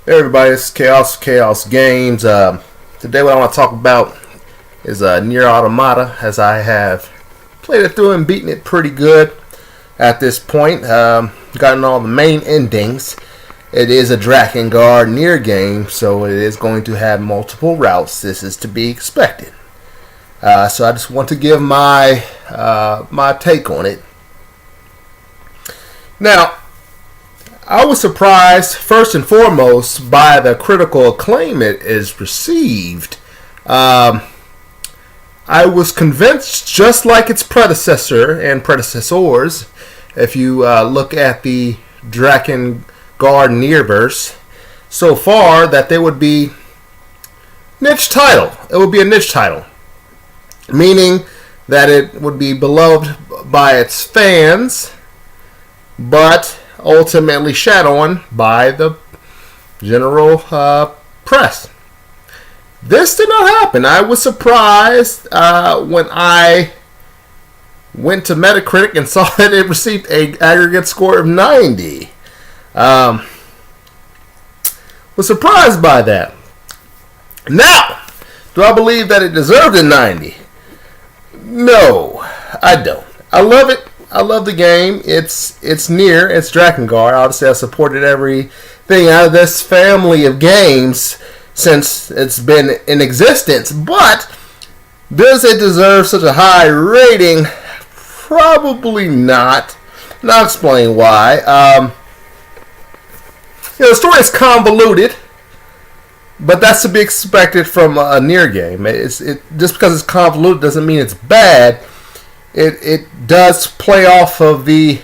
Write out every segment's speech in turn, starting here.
Hey everybody, it's Kaous Games. Today what I want to talk about is Nier Automata, as I have played it through and beaten it pretty good at this point. Gotten all the main endings. It is a Drakengard Nier game, so it is going to have multiple routes. This is to be expected. So I just want to give my take on it. Now, I was surprised, first and foremost, by the critical acclaim it is received. I was convinced, just like its predecessor and predecessors, if you look at the Drakengard Nierverse, so far, that they would be niche title. It would be a niche title, meaning that it would be beloved by its fans, but ultimately shat on by the general press. This did not happen. I was surprised when I went to Metacritic and saw that it received an aggregate score of 90. Was surprised by that. Now, do I believe that it deserved a 90? No, I don't. I love it. I love the game. It's Nier. It's Drakengard. Obviously, I've supported everything out of this family of games since it's been in existence. But does it deserve such a high rating? Probably not. And I'll explain why. The story is convoluted, but that's to be expected from a Nier game. Just because it's convoluted doesn't mean it's bad. It does play off of the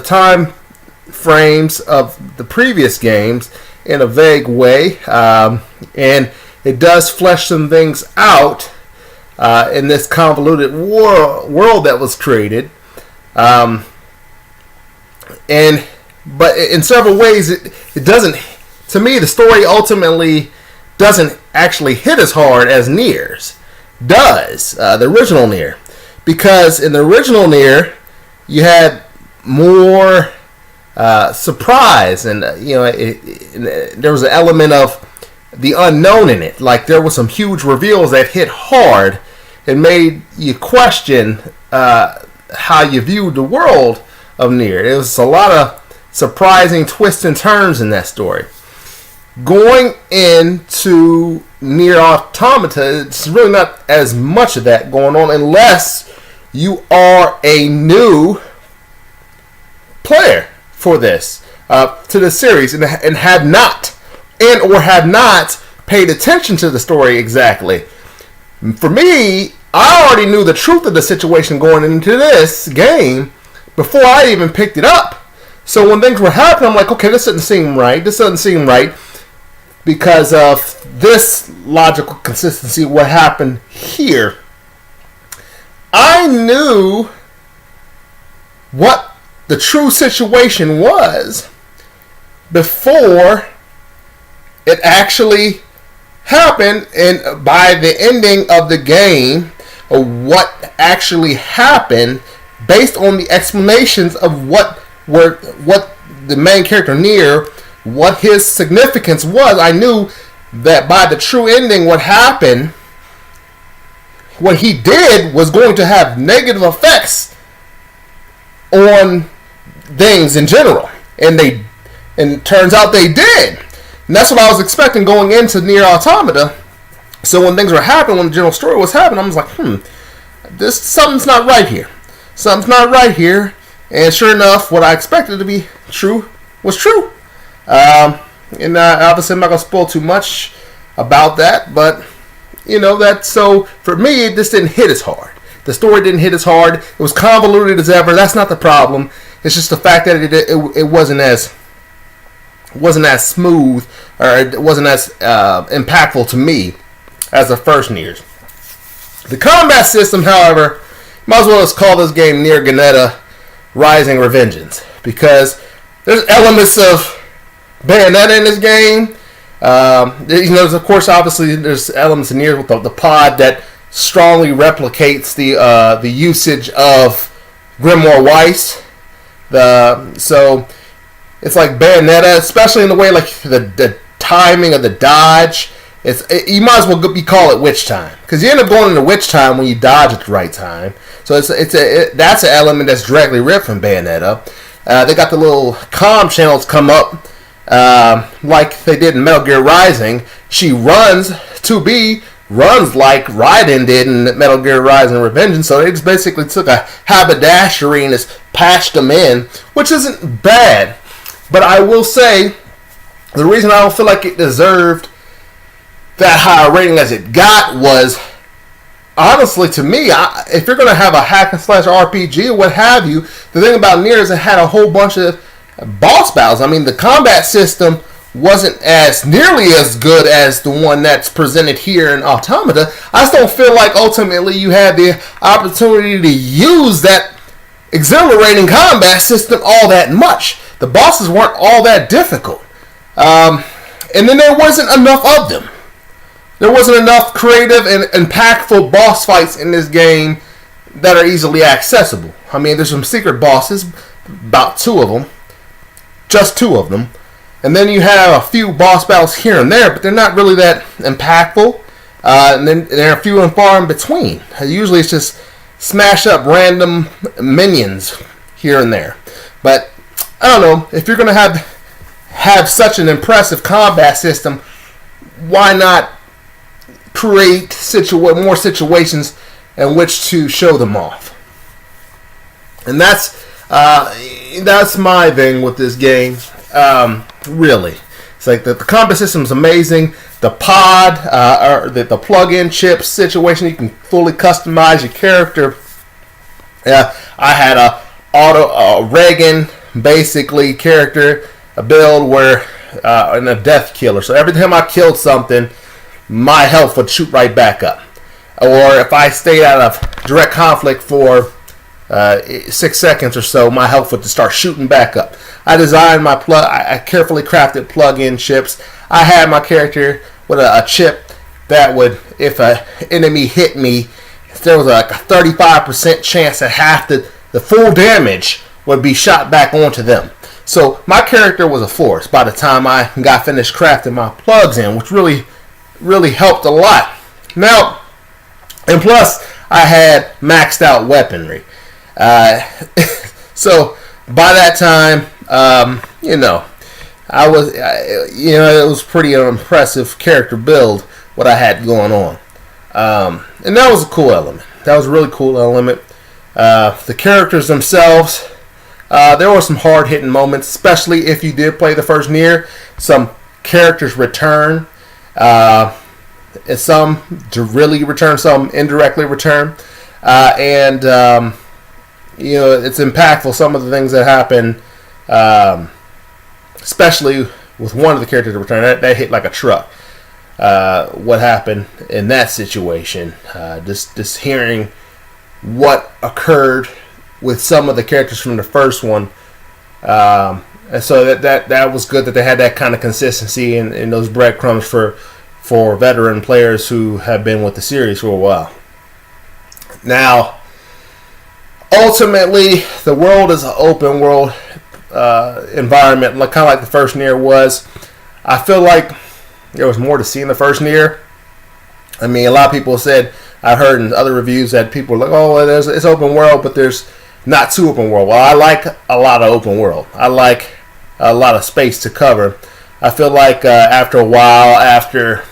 time frames of the previous games in a vague way, and it does flesh some things out in this convoluted world that was created. But in several ways, it doesn't. To me, the story ultimately doesn't actually hit as hard as Nier's does, the original Nier, because in the original Nier you had more surprise, and there was an element of the unknown in it. Like, there were some huge reveals that hit hard and made you question how you viewed the world of Nier. There was a lot of surprising twists and turns in that story. Going into Nier Automata, it's really not as much of that going on unless you are a new player for this, to the series, and have not paid attention to the story exactly. For me, I already knew the truth of the situation going into this game before I even picked it up. So when things were happening, I'm like, okay, this doesn't seem right. Because of this logical consistency, what happened here. I knew what the true situation was before it actually happened, and by the ending of the game, what actually happened based on the explanations of what the main character Nier, what his significance was. I knew that by the true ending, what happened, what he did was going to have negative effects on things in general, and it turns out they did. And that's what I was expecting going into Nier Automata. So when things were happening, when the general story was happening, I was like, something's not right here. Something's not right here. And sure enough, what I expected to be true was true. And obviously I'm not going to spoil too much about that, but so for me, this didn't hit as hard. The story didn't hit as hard. It was convoluted as ever. That's not the problem. It's just the fact that it wasn't as smooth, or it wasn't as impactful to me as the first Niers. The combat system, however, might as well just call this game Nier Ganeta Rising Revengeance, because there's elements of Bayonetta in this game. Of course, obviously, there's elements in Nier with the pod that strongly replicates the usage of Grimoire Weiss. So it's like Bayonetta, especially in the way like the timing of the dodge. You might as well call it witch time, because you end up going into witch time when you dodge at the right time. So that's an element that's directly ripped from Bayonetta. They got the little comm channels come up like they did in Metal Gear Rising. She runs like Raiden did in Metal Gear Rising Revengeance. So they just basically took a haberdashery and just patched them in, which isn't bad. But I will say, the reason I don't feel like it deserved that high a rating as it got was, honestly, to me, if you're going to have a hack and slash RPG or what have you, the thing about Nier is it had a whole bunch of boss battles. I mean, the combat system wasn't nearly as good as the one that's presented here in Automata. I just don't feel like ultimately you had the opportunity to use that exhilarating combat system all that much. The bosses weren't all that difficult. And then there wasn't enough of them. There wasn't enough creative and impactful boss fights in this game that are easily accessible. I mean, there's some secret bosses, about 2 of them. Just 2 of them. And then you have a few boss battles here and there, but they're not really that impactful. And then there are few and far in between. Usually it's just smash up random minions here and there. But I don't know, if you're going to have such an impressive combat system, why not create more situations in which to show them off? And that's my thing with this game. Really, it's like the combat system is amazing. The pod or the plug-in chip situation, you can fully customize your character. I had a Reagan basically character, a build where and a death killer. So every time I killed something, my health would shoot right back up. Or if I stayed out of direct conflict for 6 seconds or so, my health would start shooting back up. I designed I carefully crafted plug-in chips. I had my character with a chip that would, if an enemy hit me, there was like a 35% chance that half the full damage would be shot back onto them. So my character was a force by the time I got finished crafting my plugs in, which really helped a lot. Now, and plus, I had maxed out weaponry. So by that time, it was pretty impressive character build what I had going on, and that was a cool element. That was a really cool element. The characters themselves, there were some hard hitting moments, especially if you did play the first Nier. Some characters return. Some to really return, some indirectly return, and it's impactful. Some of the things that happen, especially with one of the characters that return, that hit like a truck. What happened in that situation? Just hearing what occurred with some of the characters from the first one, and so that was good that they had that kind of consistency and those breadcrumbs for veteran players who have been with the series for a while. Now, ultimately, the world is an open world environment, kind of like the first Nier was. I feel like there was more to see in the first Nier. I mean, a lot of people said, I heard in other reviews that people were like, oh, it's open world, but there's not too open world. Well, I like a lot of open world. I like a lot of space to cover. I feel like after a while, after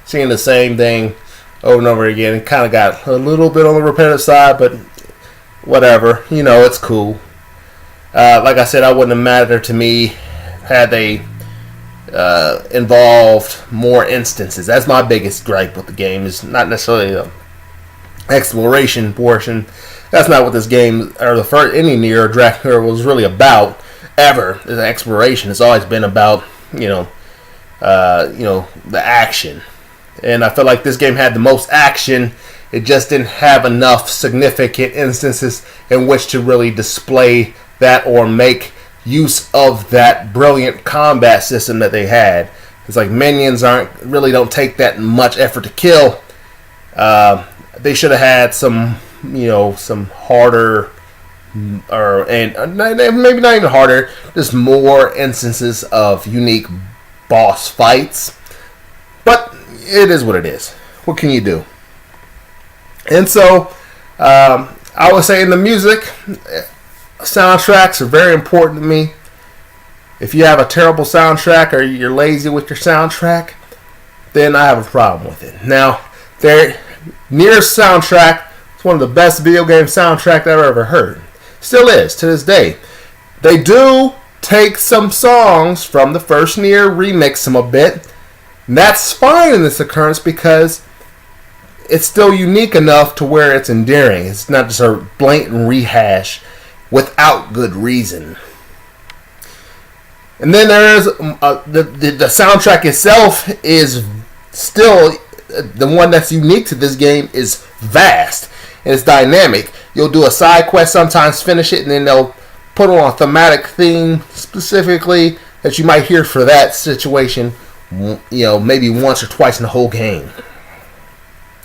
seeing the same thing over and over again, it kind of got a little bit on the repetitive side, but whatever. It's cool. Like I said, I wouldn't have mattered to me had they involved more instances. That's my biggest gripe with the game, is not necessarily the exploration portion. That's not what this game, or the first any Nier or Dracula was really about ever. Is exploration. It's always been about the action. And I feel like this game had the most action. It just didn't have enough significant instances in which to really display that or make use of that brilliant combat system that they had. It's like minions don't take that much effort to kill. They should have had some harder and maybe not even harder, just more instances of unique boss fights. But it is what it is. What can you do? And so, I would say in the music, soundtracks are very important to me. If you have a terrible soundtrack or you're lazy with your soundtrack, then I have a problem with it. Now, Nier soundtrack is one of the best video game soundtracks I've ever heard. Still is, to this day. They do take some songs from the first Nier, remix them a bit. And that's fine in this occurrence because it's still unique enough to where it's endearing. It's not just a blatant rehash without good reason. And then there's the soundtrack itself is still the one that's unique to this game is vast and it's dynamic. You'll do a side quest, sometimes finish it, and then they'll put on a thematic theme specifically that you might hear for that situation, maybe once or twice in the whole game.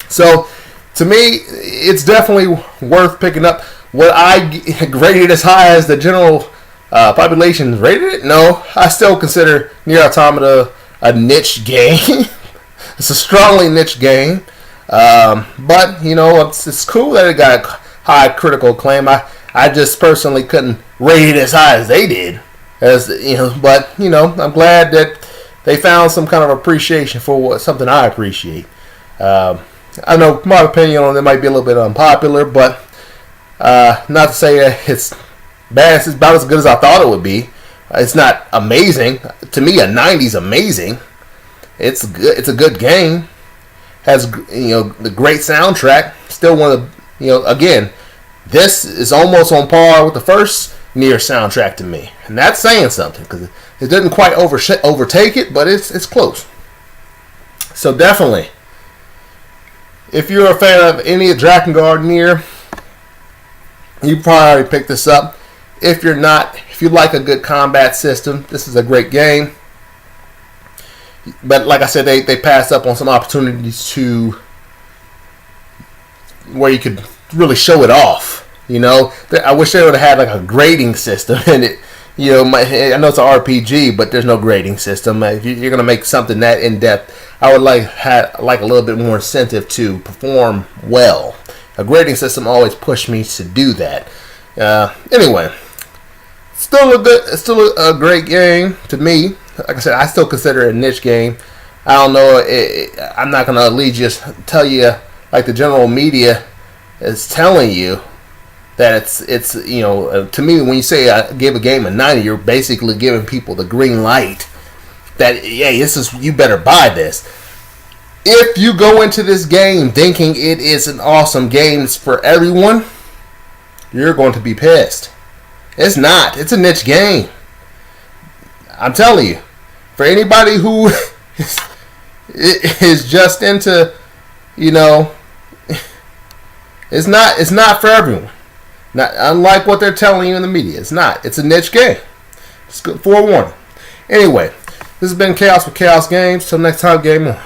So, to me, it's definitely worth picking up. Would I grade it as high as the general population rated it? No, I still consider Nier Automata a niche game. It's a strongly niche game, but it's cool that it got high critical acclaim. I just personally couldn't rate it as high as they did, but I'm glad that they found some kind of appreciation for something I appreciate. I know my opinion on it might be a little bit unpopular, but not to say that it's bad. It's about as good as I thought it would be. It's not amazing. To me, a 90 is amazing. It's good. It's a good game. Has the great soundtrack. Still one of the, again, this is almost on par with the first Nier soundtrack to me, and that's saying something because it didn't quite overtake it, but it's close. So definitely, if you're a fan of any of Drakengard Nier, you probably already picked this up. If you're not, if you like a good combat system, this is a great game. But like I said, they passed up on some opportunities to where you could really show it off. I wish they would have had like a grading system in it. I know it's an RPG, but there's no grading system. If you're going to make something that in depth, I would like a little bit more incentive to perform well. A grading system always pushed me to do that. Anyway, still a great game to me. Like I said, I still consider it a niche game. I don't know. I'm not going to just tell you like the general media is telling you that it's to me, when you say I give a game a 90, you're basically giving people the green light that, yeah, you better buy this. If you go into this game thinking it is an awesome game, it's for everyone, you're going to be pissed. It's not. It's a niche game. I'm telling you, for anybody who is just into, it's not for everyone. Not unlike what they're telling you in the media. It's not. It's a niche game. It's good forewarning. Anyway, this has been Kaous with Kaous Games. Till next time, game on.